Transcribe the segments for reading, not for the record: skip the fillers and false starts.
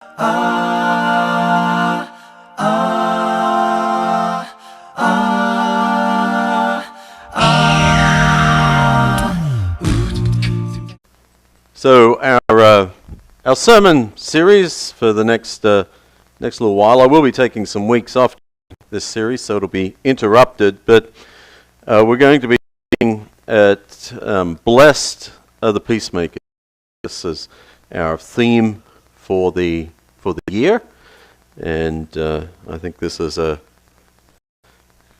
So our sermon series for the next little while, I will be taking some weeks off this series, so it'll be interrupted. But we're going to be looking at blessed are the peacemakers. This is our theme for the year, and I think this is a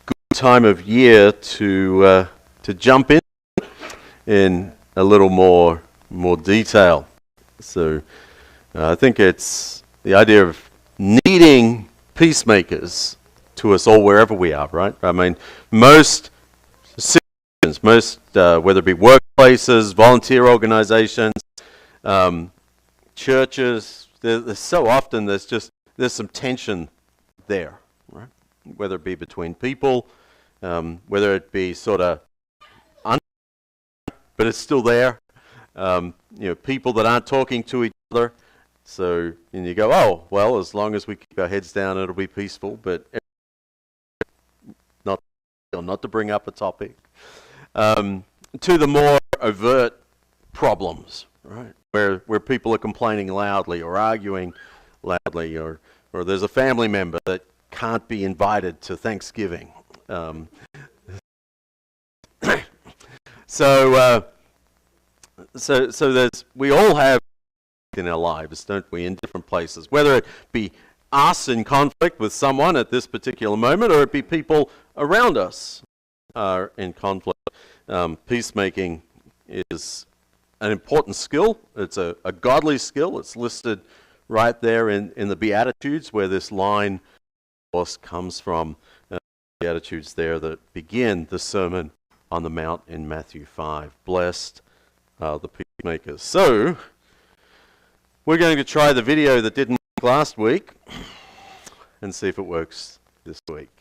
good time of year to jump in a little more detail. So I think it's the idea of needing peacemakers to us all wherever we are, right? I mean, most situations, whether it be workplaces, volunteer organizations, churches, there's so often there's some tension there, right? Whether it be between people, whether it be sort of but it's still there. People that aren't talking to each other. So, and you go, oh, well, as long as we keep our heads down, it'll be peaceful. But not to bring up a topic. To the more overt problems, right? Where people are complaining loudly or arguing loudly, or there's a family member that can't be invited to Thanksgiving. So we all have in our lives, don't we, in different places, whether it be us in conflict with someone at this particular moment, or it be people around us are in conflict. Peacemaking is an important skill. It's a godly skill. It's listed right there in the Beatitudes, where this line, of course, comes from. Beatitudes there that begin the Sermon on the Mount in Matthew 5. Blessed are the peacemakers. So, we're going to try the video that didn't work last week and see if it works this week.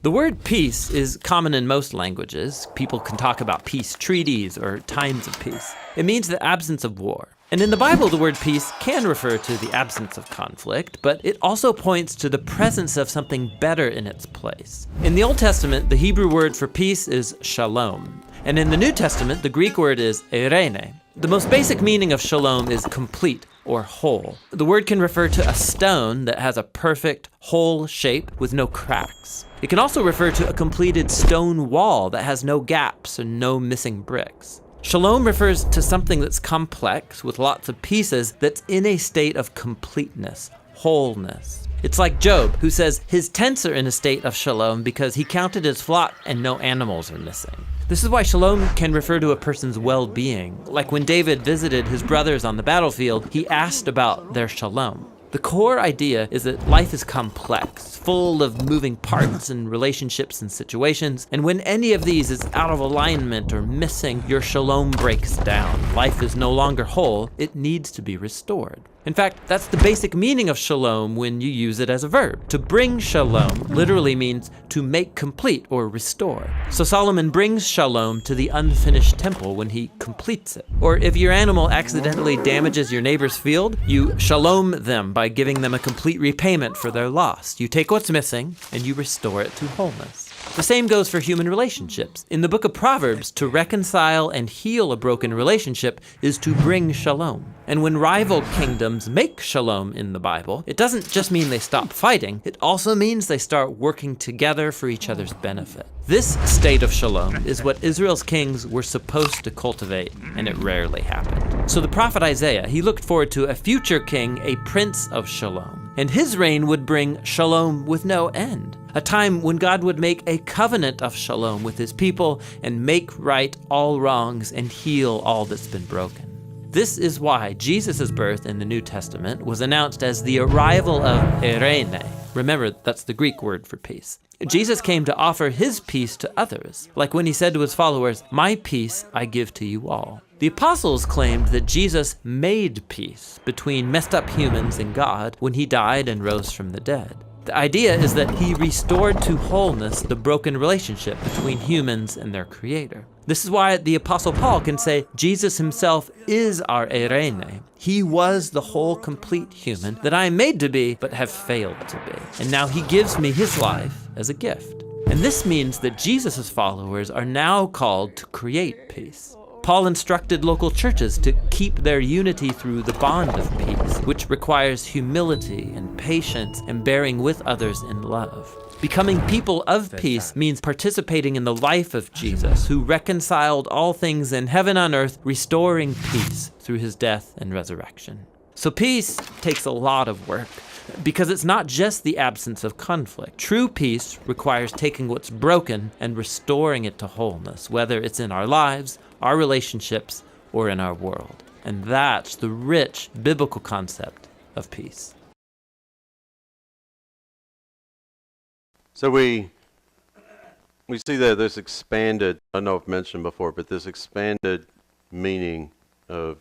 The word peace is common in most languages. People can talk about peace treaties or times of peace. It means the absence of war. And in the Bible, the word peace can refer to the absence of conflict, but it also points to the presence of something better in its place. In the Old Testament, the Hebrew word for peace is shalom. And in the New Testament, the Greek word is eirene. The most basic meaning of shalom is complete or whole. The word can refer to a stone that has a perfect, whole shape with no cracks. It can also refer to a completed stone wall that has no gaps and no missing bricks. Shalom refers to something that's complex with lots of pieces that's in a state of completeness, wholeness. It's like Job, who says his tents are in a state of shalom because he counted his flock and no animals are missing. This is why shalom can refer to a person's well-being. Like when David visited his brothers on the battlefield, he asked about their shalom. The core idea is that life is complex, full of moving parts and relationships and situations, and when any of these is out of alignment or missing, your shalom breaks down. Life is no longer whole, it needs to be restored. In fact, that's the basic meaning of shalom when you use it as a verb. To bring shalom literally means to make complete or restore. So Solomon brings shalom to the unfinished temple when he completes it. Or if your animal accidentally damages your neighbor's field, you shalom them by giving them a complete repayment for their loss. You take what's missing and you restore it to wholeness. The same goes for human relationships. In the book of Proverbs, to reconcile and heal a broken relationship is to bring shalom. And when rival kingdoms make shalom in the Bible, it doesn't just mean they stop fighting, it also means they start working together for each other's benefit. This state of shalom is what Israel's kings were supposed to cultivate, and it rarely happened. So the prophet Isaiah, he looked forward to a future king, a prince of shalom. And his reign would bring shalom with no end. A time when God would make a covenant of shalom with his people and make right all wrongs and heal all that's been broken. This is why Jesus' birth in the New Testament was announced as the arrival of eirene. Remember, that's the Greek word for peace. Jesus came to offer his peace to others, like when he said to his followers, "My peace I give to you all." The apostles claimed that Jesus made peace between messed up humans and God when he died and rose from the dead. The idea is that he restored to wholeness the broken relationship between humans and their creator. This is why the Apostle Paul can say Jesus himself is our eirene. He was the whole complete human that I am made to be, but have failed to be. And now he gives me his life as a gift. And this means that Jesus' followers are now called to create peace. Paul instructed local churches to keep their unity through the bond of peace, which requires humility and patience and bearing with others in love. Becoming people of peace means participating in the life of Jesus, who reconciled all things in heaven and earth, restoring peace through his death and resurrection. So peace takes a lot of work, because it's not just the absence of conflict. True peace requires taking what's broken and restoring it to wholeness, whether it's in our lives, our relationships, or in our world. And that's the rich biblical concept of peace. So we see there this expanded, I know I've mentioned before, but this expanded meaning of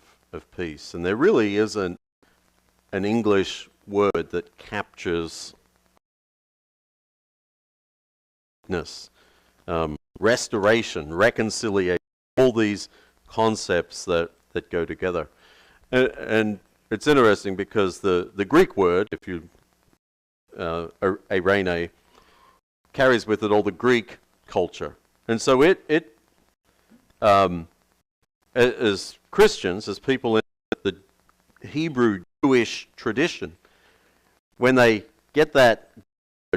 peace. And there really isn't an English word that captures restoration, reconciliation, all these concepts that go together. And it's interesting because the Greek word, if you eirene, carries with it all the Greek culture. And so it as Christians, as people in the Hebrew Jewish tradition, when they get that,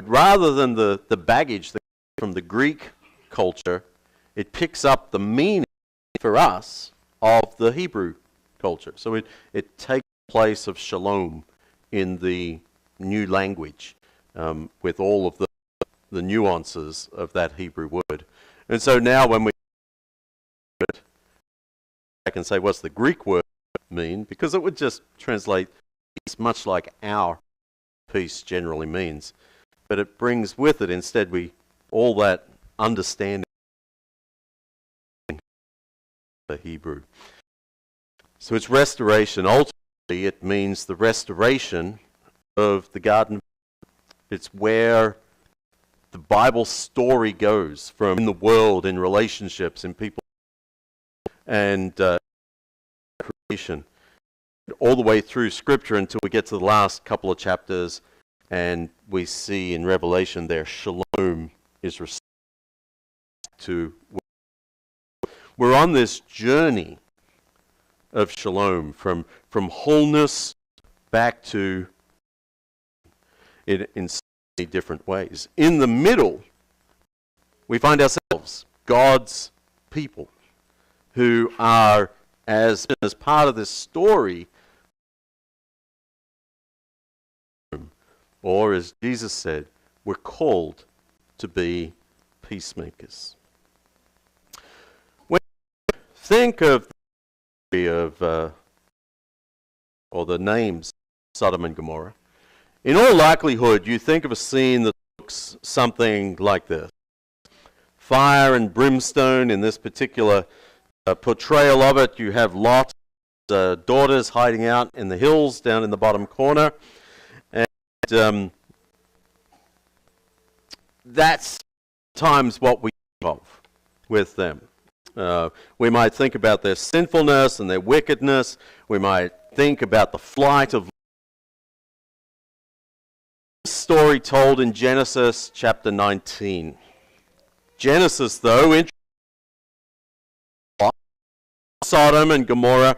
rather than the baggage that from the Greek culture, it picks up the meaning for us of the Hebrew culture. So it takes the place of shalom in the new language, with all of the nuances of that Hebrew word. And so now when we I can say, what's the Greek word mean? Because it would just translate peace much like our peace generally means. But it brings with it instead all that understanding the Hebrew. So it's restoration. Ultimately, it means the restoration of the Garden. It's where the Bible story goes from in the world, in relationships, in people, and creation, all the way through Scripture until we get to the last couple of chapters, and we see in Revelation there shalom is restored to. We're on this journey of shalom from wholeness back to it in so many different ways. In the middle, we find ourselves, God's people, who are, as part of this story, or as Jesus said, we're called to be peacemakers. When you think of the or the names Sodom and Gomorrah, in all likelihood, you think of a scene that looks something like this. Fire and brimstone in this particular portrayal of it. You have Lot's daughters hiding out in the hills down in the bottom corner. And that's times what we think of with them. We might think about their sinfulness and their wickedness. We might think about the flight of story told in Genesis chapter 19. Genesis, though, Sodom and Gomorrah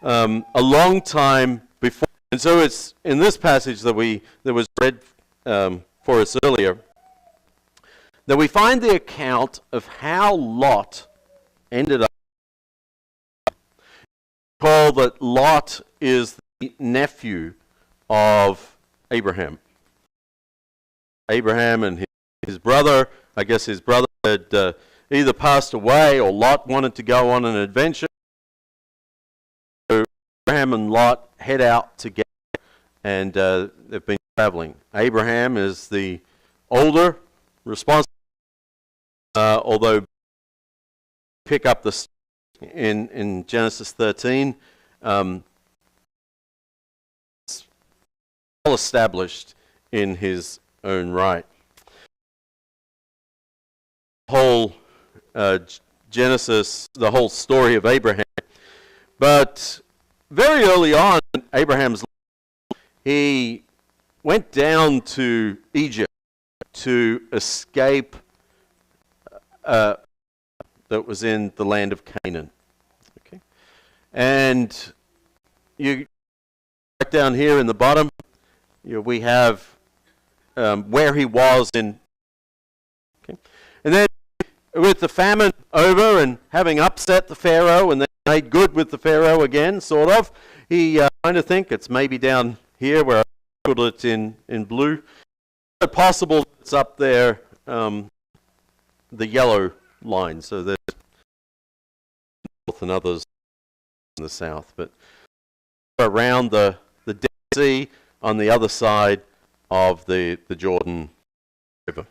a long time before. And so it's in this passage that was read for us earlier that we find the account of how Lot ended up. Recall that Lot is the nephew of Abraham. Abraham and his brother, I guess his brother had either passed away or Lot wanted to go on an adventure. So Abraham and Lot head out together, and they've been traveling. Abraham is the older, responsible, although pick up the in Genesis 13, it's well established in his own right. Whole Genesis, the whole story of Abraham. But very early on in Abraham's life, he went down to Egypt to escape that was in the land of Canaan. Okay. And you right down here in the bottom, we have where he was in. Okay. And then with the famine over and having upset the Pharaoh and then made good with the Pharaoh again, sort of, he kind of think it's maybe down here where I put it in blue. It's possible it's up there, the yellow line, so there's north and others in the south, but around the Dead Sea on the other side of the Jordan River.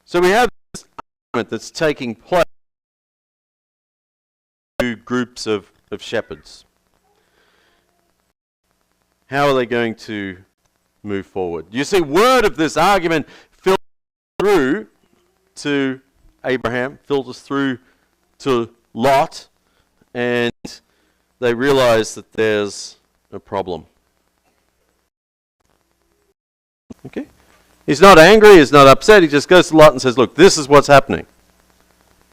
So we have this argument that's taking place in two groups of shepherds. How are they going to move forward? You see, word of this argument filters through to Abraham, filters through to Lot, and they realize that there's a problem. Okay? He's not angry, he's not upset, he just goes to Lot and says, look, this is what's happening.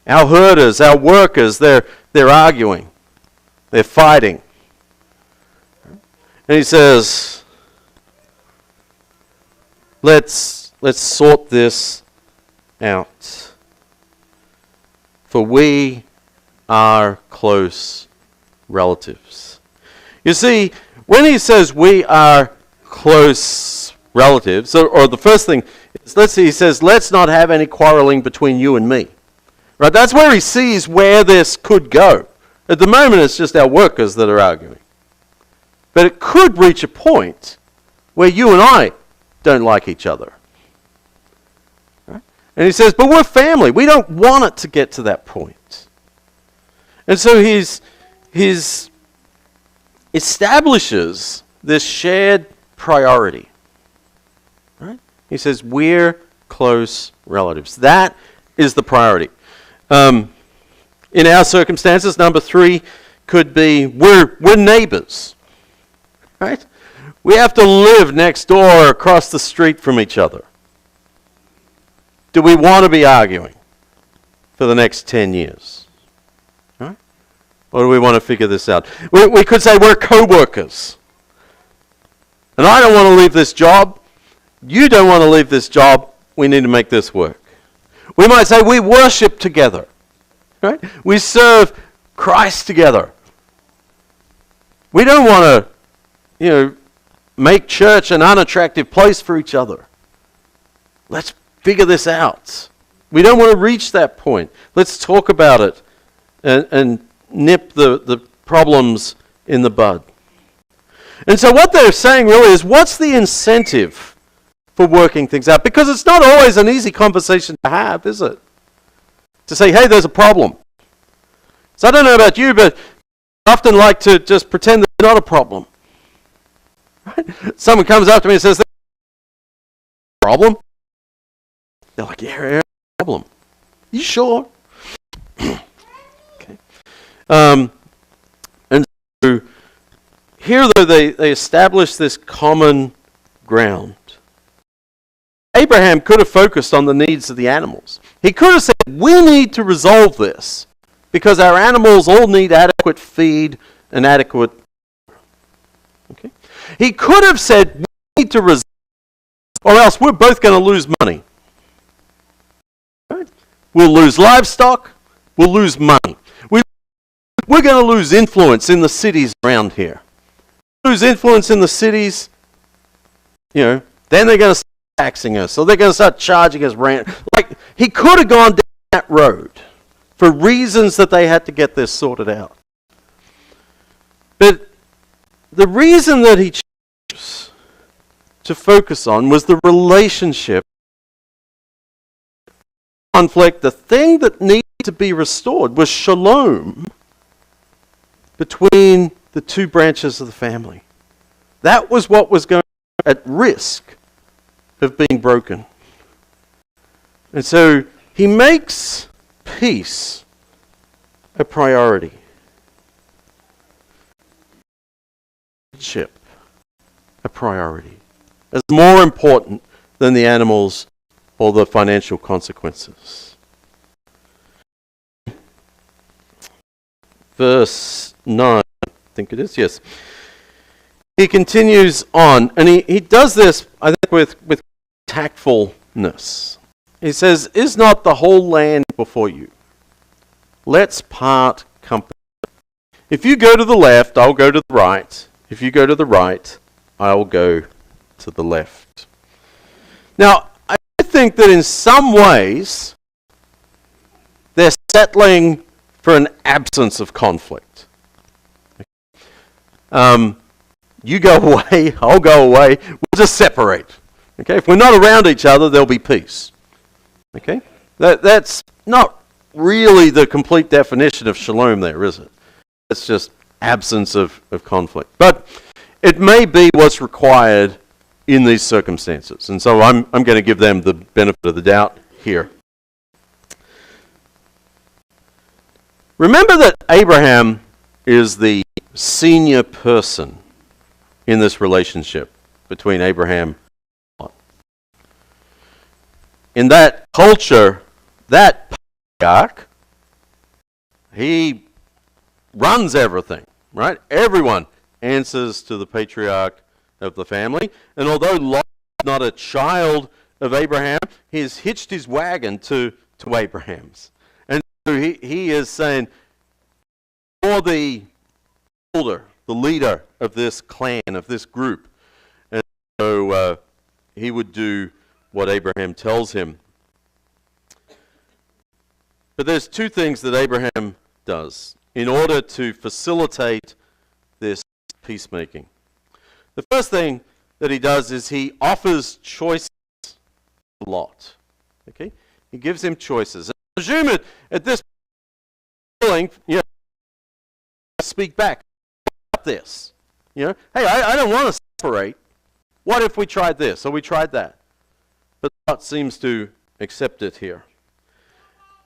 Our herders, our workers, they're arguing. They're fighting. And he says, let's sort this out. For we are close relatives. You see, when he says we are close relatives, or the first thing is, he says, let's not have any quarreling between you and me. Right? That's where he sees where this could go. At the moment, it's just our workers that are arguing. But it could reach a point where you and I don't like each other. Right? And he says, but we're family. We don't want it to get to that point. And so he's establishes this shared priority. Right? He says, we're close relatives. That is the priority. In our circumstances, number 3 could be we're neighbors. Right? We have to live next door or across the street from each other. Do we want to be arguing for the next 10 years? Right? Or do we want to figure this out? We could say we're co-workers. And I don't want to leave this job. You don't want to leave this job. We need to make this work. We might say we worship together. Right? We serve Christ together. We don't want to, make church an unattractive place for each other. Let's figure this out. We don't want to reach that point. Let's talk about it and nip the problems in the bud. And so what they're saying really is, what's the incentive for working things out? Because it's not always an easy conversation to have, is it? To say, hey, there's a problem. So I don't know about you, but I often like to just pretend there's not a problem. Right? Someone comes up to me and says, there's a problem? They're like, yeah, there's a problem. You sure? Okay. And so here, though, they establish this common ground. Abraham could have focused on the needs of the animals. He could have said, we need to resolve this because our animals all need adequate feed and adequate. Okay. He could have said, we need to resolve, or else we're both going to lose money. Right? We'll lose livestock, we'll lose money. We're going to lose influence in the cities around here. Lose influence in the cities, then they're going to start taxing us, so they're going to start charging us rent. Like, he could have gone down that road for reasons that they had to get this sorted out. But the reason that he chose to focus on was the relationship, conflict. The thing that needed to be restored was shalom between the two branches of the family. That was what was going at risk of being broken. And so he makes peace a priority. Ship a priority. It's more important than the animals or the financial consequences. Verse 9, I think it is, yes. He continues on, and he does this, I think, with tactfulness. He says, "Is not the whole land before you? Let's part company. If you go to the left, I'll go to the right. If you go to the right, I'll go to the left." Now, I think that in some ways, they're settling for an absence of conflict. You go away, I'll go away, we'll just separate. Okay, if we're not around each other, there'll be peace. Okay, that's not really the complete definition of shalom there, is it? It's just absence of conflict. But it may be what's required in these circumstances. And so I'm going to give them the benefit of the doubt here. Remember that Abraham is the senior person in this relationship between Abraham and God. In that culture, that patriarch, he runs everything, right? Everyone answers to the patriarch of the family. And although Lot is not a child of Abraham, he has hitched his wagon to Abraham's. And so he is saying, you're the elder, the leader of this clan, of this group. And so he would do what Abraham tells him. But there's two things that Abraham does in order to facilitate this peacemaking. The first thing that he does is he offers choices to Lot. Okay? He gives him choices. And I presume it at this point, speak back about this. Hey, I don't want to separate. What if we tried this or we tried that? But Lot seems to accept it here.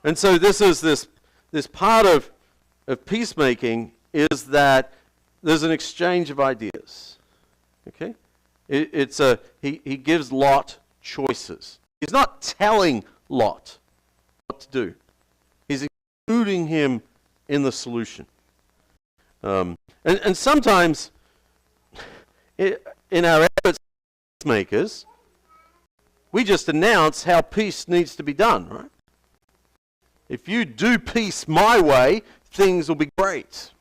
And so this is this part of peacemaking is that there's an exchange of ideas. Okay? He gives Lot choices. He's not telling Lot what to do. He's including him in the solution. And sometimes in our efforts as peacemakers, we just announce how peace needs to be done, right? If you do peace my way, things will be great.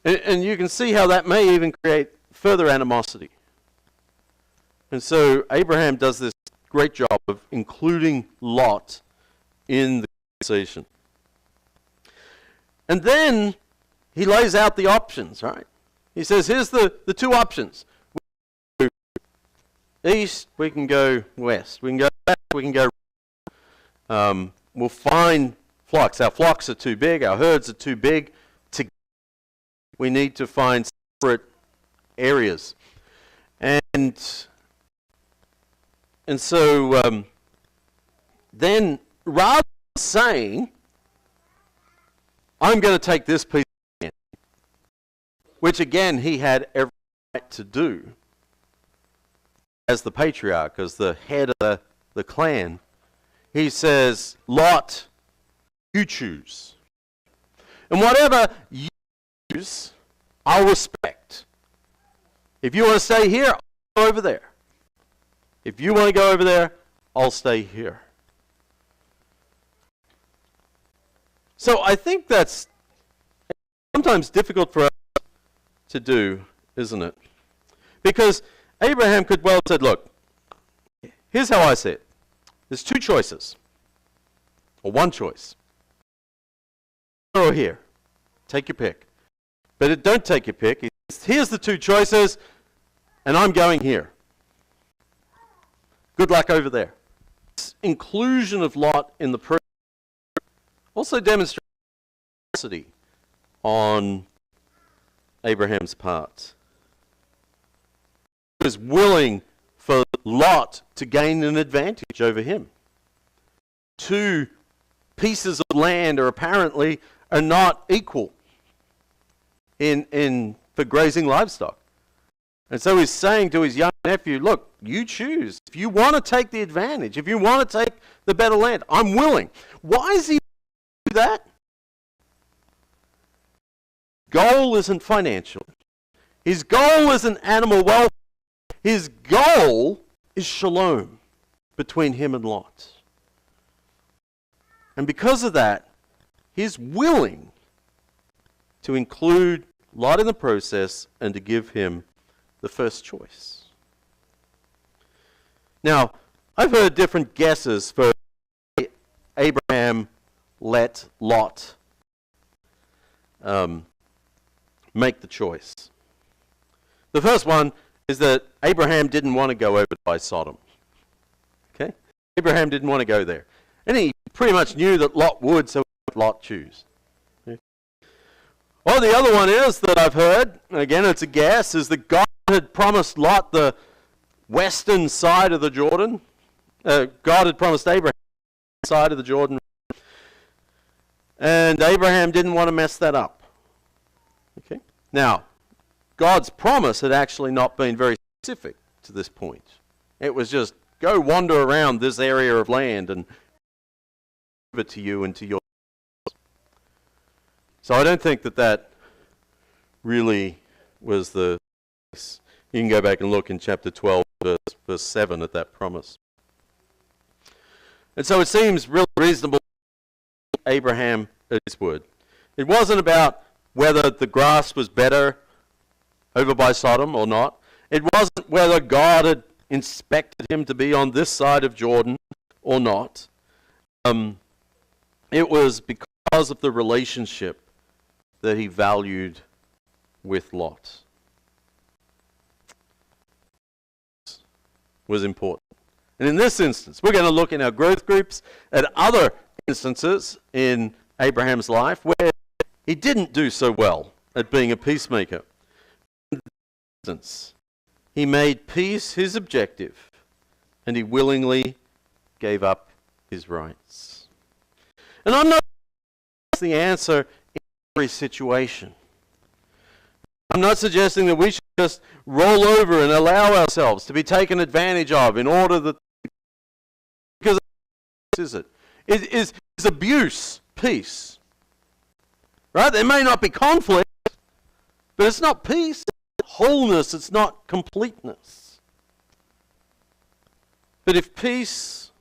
And you can see how that may even create further animosity. And so Abraham does this great job of including Lot in the conversation. And then he lays out the options, right? He says, here's the two options. We can go east, we can go west. We can go back, we can go right. We'll find flocks. Our flocks are too big, our herds are too big. We need to find separate areas. And so then rather than saying, I'm going to take this piece of land, which again he had every right to do as the patriarch, as the head of the clan, he says, Lot, you choose. And whatever you choose, I'll respect. If you want to stay here, I'll go over there. If you want to go over there, I'll stay here. So I think that's sometimes difficult for us to do, isn't it? Because Abraham could well have said, look, here's how I see it. There's two choices, or one choice. Or here. Take your pick. But don't take your pick. Here's the two choices, and I'm going here. Good luck over there. This inclusion of Lot in the prayer also demonstrates generosity on Abraham's part. He was willing for Lot to gain an advantage over him. two pieces of land are not equal for grazing livestock. And so he's saying to his young nephew, look, you choose. If you want to take the advantage, if you want to take the better land, I'm willing. Why is he do that? Goal isn't financial. His goal isn't animal welfare. His goal is shalom between him and Lot. And because of that, he's willing to include Lot in the process and to give him the first choice. Now, I've heard different guesses for why Abraham let Lot make the choice. The first one is that Abraham didn't want to go over by Sodom. Okay? Abraham didn't want to go there. And he pretty much knew that Lot would, so he let Lot choose. Okay? Well, the other one is that I've heard, again it's a guess, is that God had promised Lot the western side of the Jordan. God had promised Abraham the side of the Jordan. And Abraham didn't want to mess that up. Okay? Now, God's promise had actually not been very specific to this point. It was just, go wander around this area of land and give it to you and to your... So I don't think that really was the case. You can go back and look in chapter 12, verse 7 at that promise. And so it seems really reasonable Abraham at his word. It wasn't about whether the grass was better over by Sodom or not. It wasn't whether God had inspected him to be on this side of Jordan or not. It was because of the relationship that he valued with Lot. Was important. And in this instance, we're going to look in our growth groups at other instances in Abraham's life where he didn't do so well at being a peacemaker. In this instance, he made peace his objective, and he willingly gave up his rights. And I'm not that's the answer in every situation. I'm not suggesting that we should just roll over and allow ourselves to be taken advantage of in order that... Because is it? Is abuse peace? Right? There may not be conflict, but it's not peace. It's wholeness. It's not completeness. But if peace,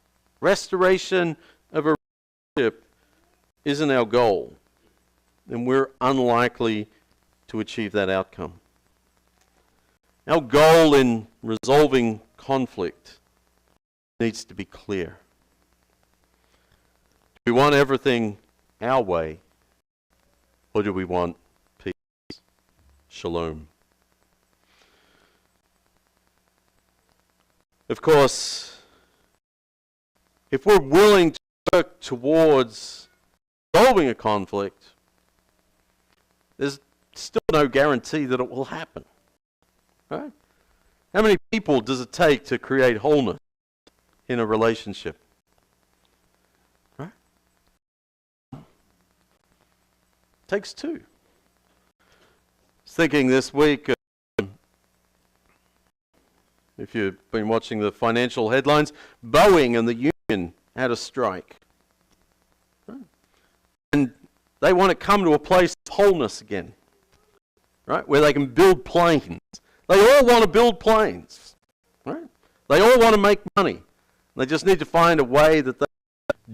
restoration of a relationship isn't our goal, then we're unlikely to achieve that outcome. Our goal in resolving conflict needs to be clear. Do we want everything our way, or do we want peace, shalom? Of course, if we're willing to work towards solving a conflict, there's still no guarantee that it will happen. Right? How many people does it take to create wholeness in a relationship? Right? It takes two. I was thinking this week, if you've been watching the financial headlines, Boeing and the union had a strike. Right? And they want to come to a place of wholeness again. Right? Where they can build planes. They all want to build planes. Right? They all want to make money. They just need to find a way that they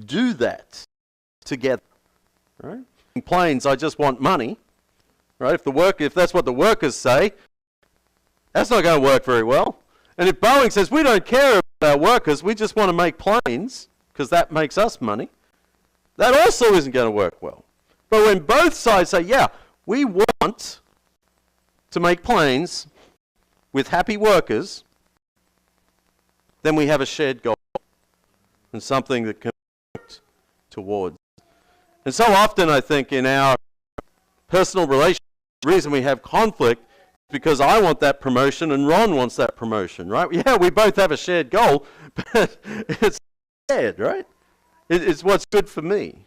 do that together. Right? In planes, I just want money. Right? If that's what the workers say, that's not going to work very well. And if Boeing says, we don't care about our workers, we just want to make planes, because that makes us money, that also isn't going to work well. But when both sides say, yeah, we want to make planes with happy workers, then we have a shared goal and something that can be worked towards. And so often, I think, in our personal relationships, the reason we have conflict is because I want that promotion and Ron wants that promotion, right? Yeah, we both have a shared goal, but it's shared, right? It's what's good for me.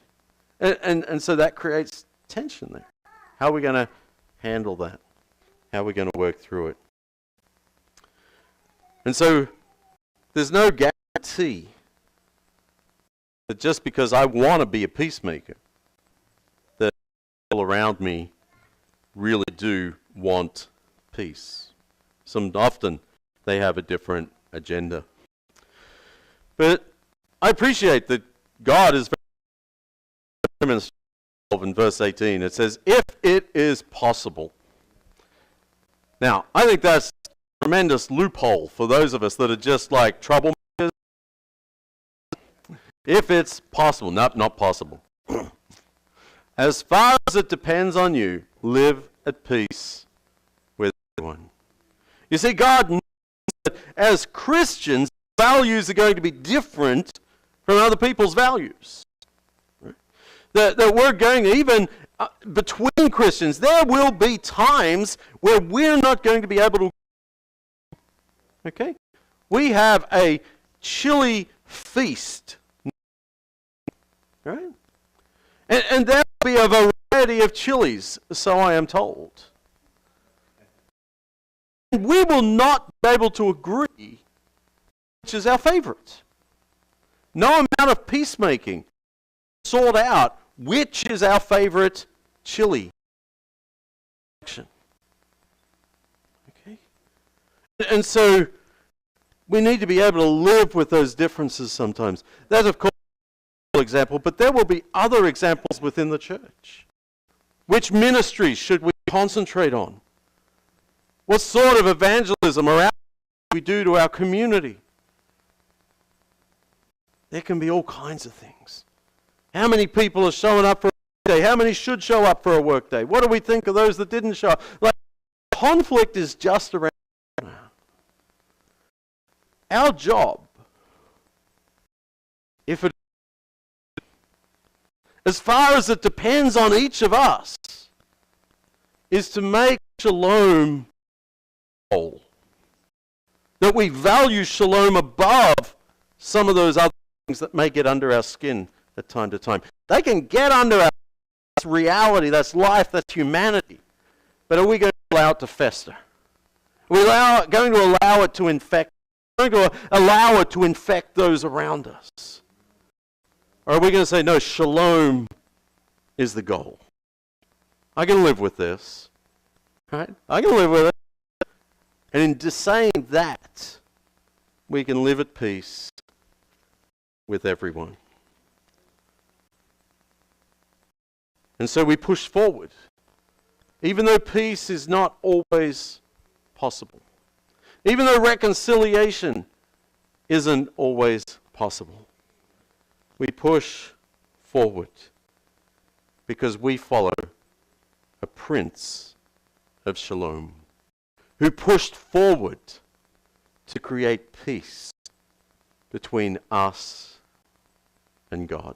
And so that creates tension there. How are we going to handle that? How are we going to work through it? And so there's no guarantee that just because I want to be a peacemaker, that people around me really do want peace. Often they have a different agenda. But I appreciate that God is very in verse 18. It says, if it is possible. Now, I think that's a tremendous loophole for those of us that are just like troublemakers. If it's possible. Nope, not possible. As far as it depends on you, live at peace with everyone. You see, God knows that as Christians, values are going to be different from other people's values. Right? That we're going, even between Christians, there will be times where we're not going to be able to. Okay? We have a chili feast. Right? And there will be a variety of chilies, so I am told. And we will not be able to agree which is our favorite. No amount of peacemaking sort out which is our favorite chili. Okay? And so we need to be able to live with those differences sometimes. That, of course, is an example, but there will be other examples within the church. Which ministries should we concentrate on? What sort of evangelism or outreach we do to our community? There can be all kinds of things. How many people are showing up for a work day? How many should show up for a work day? What do we think of those that didn't show up? Like, conflict is just around now. Our job, if it, as far as it depends on each of us, is to make shalom whole. That we value shalom above some of those other things that may get under our skin at time to time. They can get under our skin. That's reality, that's life, that's humanity. But are we going to allow it to fester? Are we going to allow it to infect? Are we going to allow it to infect those around us? Or are we going to say, no, shalom is the goal? I can live with this. Right? I can live with it. And in saying that, we can live at peace with everyone. And so we push forward, even though peace is not always possible. Even though reconciliation isn't always possible. We push forward because we follow a Prince of Shalom who pushed forward to create peace between us and God.